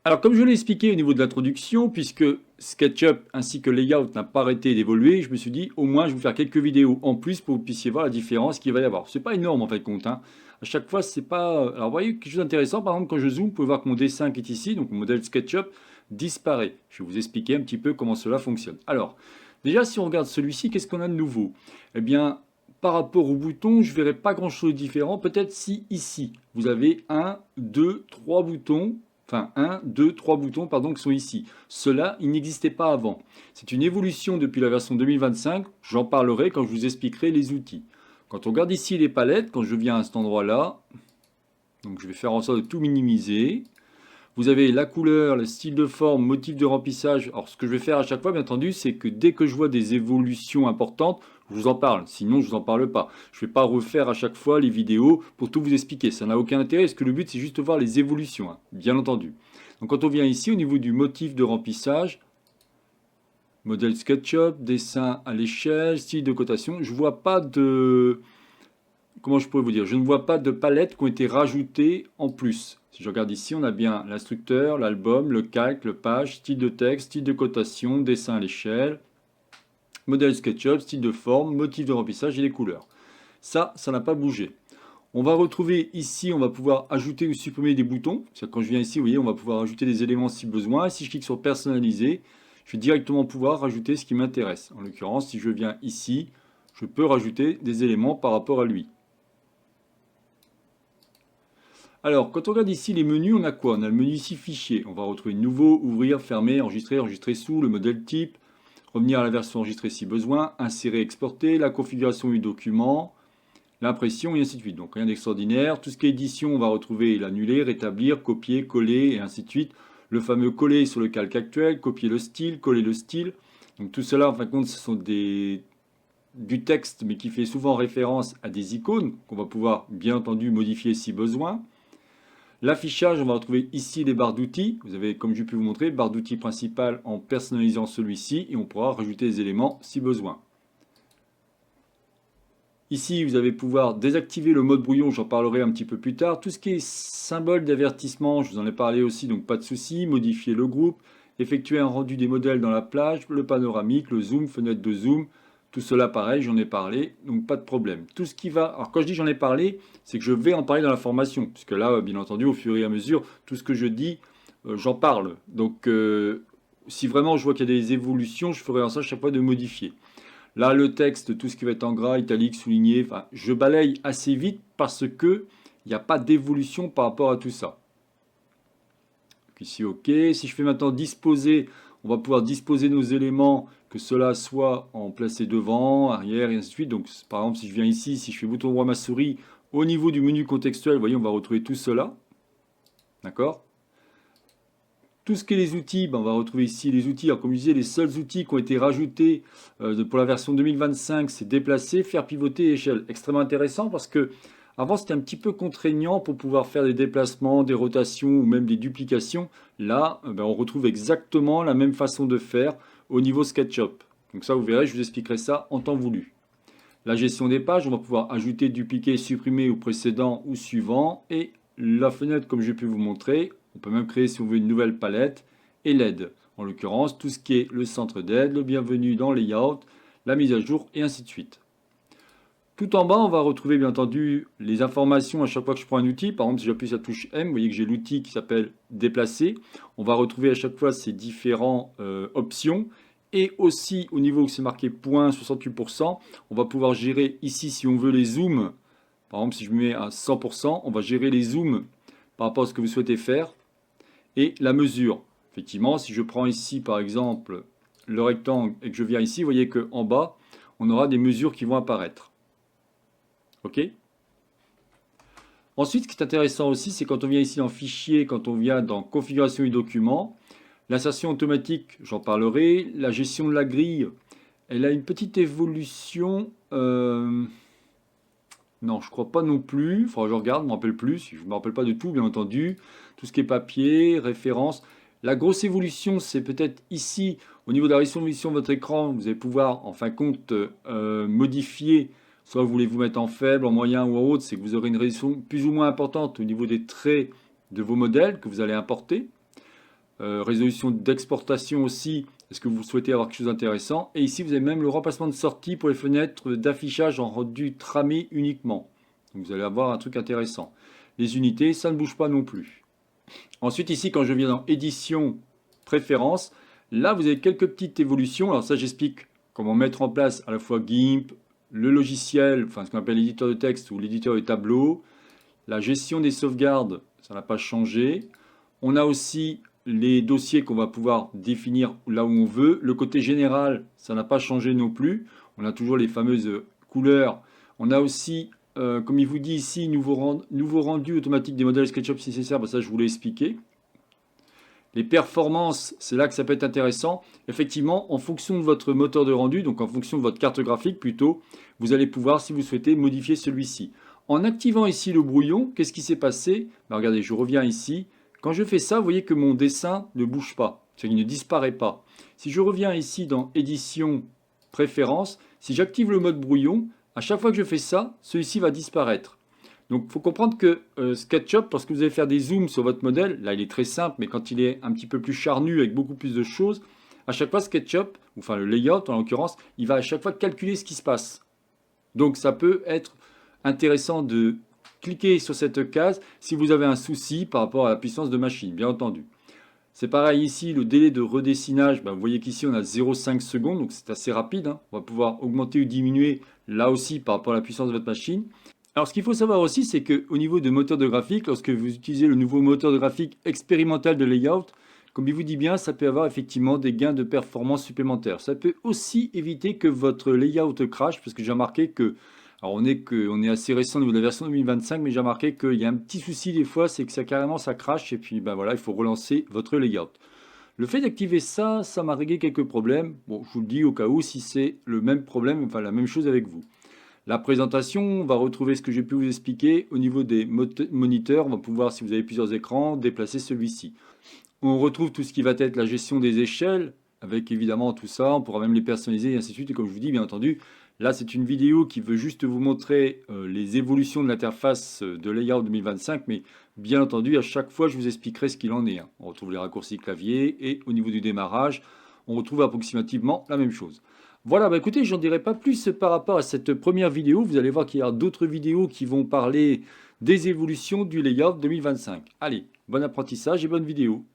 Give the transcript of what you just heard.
Alors, comme je l'ai expliqué au niveau de l'introduction, puisque SketchUp ainsi que Layout n'a pas arrêté d'évoluer, je me suis dit au moins je vais vous faire quelques vidéos en plus pour que vous puissiez voir la différence qu'il va y avoir. C'est pas énorme en fait compte, hein. À chaque fois, c'est pas. Alors, vous voyez quelque chose d'intéressant, par exemple, quand je zoome, vous pouvez voir que mon dessin qui est ici, donc mon modèle SketchUp, disparaît. Je vais vous expliquer un petit peu comment cela fonctionne. Alors, déjà, si on regarde celui-ci, qu'est-ce qu'on a de nouveau? Eh bien, par rapport au bouton, je ne verrai pas grand-chose de différent. Peut-être si ici, vous avez un, deux, trois boutons. Enfin, un, 2, 3 boutons pardon, qui sont ici. Cela, il n'existait pas avant. C'est une évolution depuis la version 2025. J'en parlerai quand je vous expliquerai les outils. Quand on regarde ici les palettes, quand je viens à cet endroit-là, donc je vais faire en sorte de tout minimiser. Vous avez la couleur, le style de forme, motif de remplissage. Alors ce que je vais faire à chaque fois, bien entendu, c'est que dès que je vois des évolutions importantes, je vous en parle. Sinon, je vous en parle pas. Je ne vais pas refaire à chaque fois les vidéos pour tout vous expliquer. Ça n'a aucun intérêt, parce que le but, c'est juste de voir les évolutions, hein, bien entendu. Donc quand on vient ici, au niveau du motif de remplissage, modèle SketchUp, dessin à l'échelle, style de cotation, je ne vois pas de... Comment je pourrais vous dire? Je ne vois pas de palettes qui ont été rajoutées en plus. Si je regarde ici, on a bien l'instructeur, l'album, le calque, le page, style de texte, style de cotation, dessin à l'échelle, modèle SketchUp, style de forme, motif de remplissage et les couleurs. Ça n'a pas bougé. On va retrouver ici, on va pouvoir ajouter ou supprimer des boutons. Quand je viens ici, vous voyez, on va pouvoir ajouter des éléments si besoin. Et si je clique sur personnaliser, je vais directement pouvoir rajouter ce qui m'intéresse. En l'occurrence, si je viens ici, je peux rajouter des éléments par rapport à lui. Alors, quand on regarde ici les menus, on a quoi? On a le menu ici fichier. On va retrouver nouveau, ouvrir, fermer, enregistrer, enregistrer sous, le modèle type, revenir à la version enregistrée si besoin, insérer, exporter, la configuration du document, l'impression et ainsi de suite. Donc rien d'extraordinaire. Tout ce qui est édition, on va retrouver l'annuler, rétablir, copier, coller et ainsi de suite. Le fameux coller sur le calque actuel, copier le style, coller le style. Donc tout cela, en fin de compte, ce sont du texte, mais qui fait souvent référence à des icônes qu'on va pouvoir, bien entendu, modifier si besoin. L'affichage, on va retrouver ici les barres d'outils. Vous avez, comme j'ai pu vous montrer, barre d'outils principale en personnalisant celui-ci et on pourra rajouter des éléments si besoin. Ici, vous allez pouvoir désactiver le mode brouillon, j'en parlerai un petit peu plus tard. Tout ce qui est symbole d'avertissement, je vous en ai parlé aussi, donc pas de souci. Modifier le groupe, effectuer un rendu des modèles dans la plage, le panoramique, le zoom, fenêtre de zoom. Tout cela, pareil, j'en ai parlé, donc pas de problème. Tout ce qui va... Alors quand je dis j'en ai parlé, c'est que je vais en parler dans la formation, puisque là, bien entendu, au fur et à mesure, tout ce que je dis, j'en parle. Donc si vraiment je vois qu'il y a des évolutions, je ferai en sorte à chaque fois de modifier. Là, le texte, tout ce qui va être en gras, italique, souligné, enfin, je balaye assez vite parce que il n'y a pas d'évolution par rapport à tout ça. Donc ici, OK. Si je fais maintenant disposer, on va pouvoir disposer nos éléments, que cela soit en placé devant, arrière, et ainsi de suite. Donc, par exemple, si je viens ici, si je fais bouton droit ma souris, au niveau du menu contextuel, vous voyez, on va retrouver tout cela. D'accord? Tout ce qui est les outils, ben on va retrouver ici les outils. Alors, comme je disais, les seuls outils qui ont été rajoutés pour la version 2025, c'est déplacer, faire pivoter et échelle. Extrêmement intéressant parce que avant c'était un petit peu contraignant pour pouvoir faire des déplacements, des rotations ou même des duplications. Là, ben, on retrouve exactement la même façon de faire au niveau SketchUp. Donc ça, vous verrez, je vous expliquerai ça en temps voulu. La gestion des pages, on va pouvoir ajouter, dupliquer, supprimer au précédent ou suivant. Et la fenêtre, comme j'ai pu vous montrer, on peut même créer si on veut une nouvelle palette. Et l'aide, en l'occurrence, tout ce qui est le centre d'aide, le bienvenu dans Layout, la mise à jour et ainsi de suite. Tout en bas, on va retrouver bien entendu les informations à chaque fois que je prends un outil. Par exemple, si j'appuie sur la touche M, vous voyez que j'ai l'outil qui s'appelle déplacer. On va retrouver à chaque fois ces différentes options. Et aussi, au niveau où c'est marqué point 68%, on va pouvoir gérer ici, si on veut, les zooms. Par exemple, si je me mets à 100%, on va gérer les zooms par rapport à ce que vous souhaitez faire. Et la mesure. Effectivement, si je prends ici, par exemple, le rectangle et que je viens ici, vous voyez qu'en bas, on aura des mesures qui vont apparaître. OK? Ensuite, ce qui est intéressant aussi, c'est quand on vient ici en fichier, quand on vient dans configuration du document, l'insertion automatique, j'en parlerai. La gestion de la grille, elle a une petite évolution. Non, je crois pas non plus. Enfin, je regarde, je ne me rappelle plus. Je ne me rappelle pas de tout, bien entendu. Tout ce qui est papier, référence. La grosse évolution, c'est peut-être ici, au niveau de la résolution de votre écran, vous allez pouvoir, en fin de compte, modifier. Soit vous voulez vous mettre en faible, en moyen ou en haute, c'est que vous aurez une résolution plus ou moins importante au niveau des traits de vos modèles que vous allez importer. résolution d'exportation aussi, est-ce que vous souhaitez avoir quelque chose d'intéressant. Et ici, vous avez même le remplacement de sortie pour les fenêtres d'affichage en rendu tramé uniquement. Donc, vous allez avoir un truc intéressant. Les unités, ça ne bouge pas non plus. Ensuite, ici, quand je viens dans édition, préférences, là, vous avez quelques petites évolutions. Alors ça, j'explique comment mettre en place à la fois GIMP, le logiciel, enfin ce qu'on appelle l'éditeur de texte ou l'éditeur de tableau. La gestion des sauvegardes, ça n'a pas changé. On a aussi les dossiers qu'on va pouvoir définir là où on veut. Le côté général, ça n'a pas changé non plus. On a toujours les fameuses couleurs. On a aussi, comme il vous dit ici, nouveau rendu automatique des modèles SketchUp si nécessaire. Ben ça, je vous l'ai expliqué. Les performances, c'est là que ça peut être intéressant. Effectivement, en fonction de votre moteur de rendu, donc en fonction de votre carte graphique plutôt, vous allez pouvoir, si vous souhaitez, modifier celui-ci. En activant ici le brouillon, qu'est-ce qui s'est passé? Ben regardez, je reviens ici. Quand je fais ça, vous voyez que mon dessin ne bouge pas, c'est-à-dire qu'il ne disparaît pas. Si je reviens ici dans Édition, Préférences, si j'active le mode brouillon, à chaque fois que je fais ça, celui-ci va disparaître. Donc il faut comprendre que SketchUp, lorsque vous allez faire des zooms sur votre modèle, là il est très simple, mais quand il est un petit peu plus charnu avec beaucoup plus de choses, à chaque fois SketchUp, enfin le layout en l'occurrence, il va à chaque fois calculer ce qui se passe. Donc ça peut être intéressant de cliquer sur cette case si vous avez un souci par rapport à la puissance de machine, bien entendu. C'est pareil ici, le délai de redessinage, vous voyez qu'ici on a 0,5 secondes, donc c'est assez rapide. On va pouvoir augmenter ou diminuer là aussi par rapport à la puissance de votre machine. Alors ce qu'il faut savoir aussi, c'est qu'au niveau de moteur de graphique, lorsque vous utilisez le nouveau moteur de graphique expérimental de layout, comme il vous dit bien, ça peut avoir effectivement des gains de performance supplémentaires. Ça peut aussi éviter que votre layout crash, parce que j'ai remarqué que, alors on est assez récent au niveau de la version 2025, mais j'ai remarqué qu'il y a un petit souci des fois, c'est que ça carrément ça crache, et puis ben voilà, il faut relancer votre layout. Le fait d'activer ça, ça m'a réglé quelques problèmes. Bon, je vous le dis au cas où si c'est le même problème, enfin la même chose avec vous. La présentation, on va retrouver ce que j'ai pu vous expliquer. Au niveau des moniteurs, on va pouvoir, si vous avez plusieurs écrans, déplacer celui-ci. On retrouve tout ce qui va être la gestion des échelles, avec évidemment tout ça. On pourra même les personnaliser et ainsi de suite. Et comme je vous dis, bien entendu, là c'est une vidéo qui veut juste vous montrer les évolutions de l'interface de Layout 2025. Mais bien entendu, à chaque fois, je vous expliquerai ce qu'il en est. On retrouve les raccourcis clavier et au niveau du démarrage, on retrouve approximativement la même chose. Voilà, bah écoutez, j'en dirai pas plus par rapport à cette première vidéo. Vous allez voir qu'il y a d'autres vidéos qui vont parler des évolutions du Layout 2025. Allez, bon apprentissage et bonne vidéo.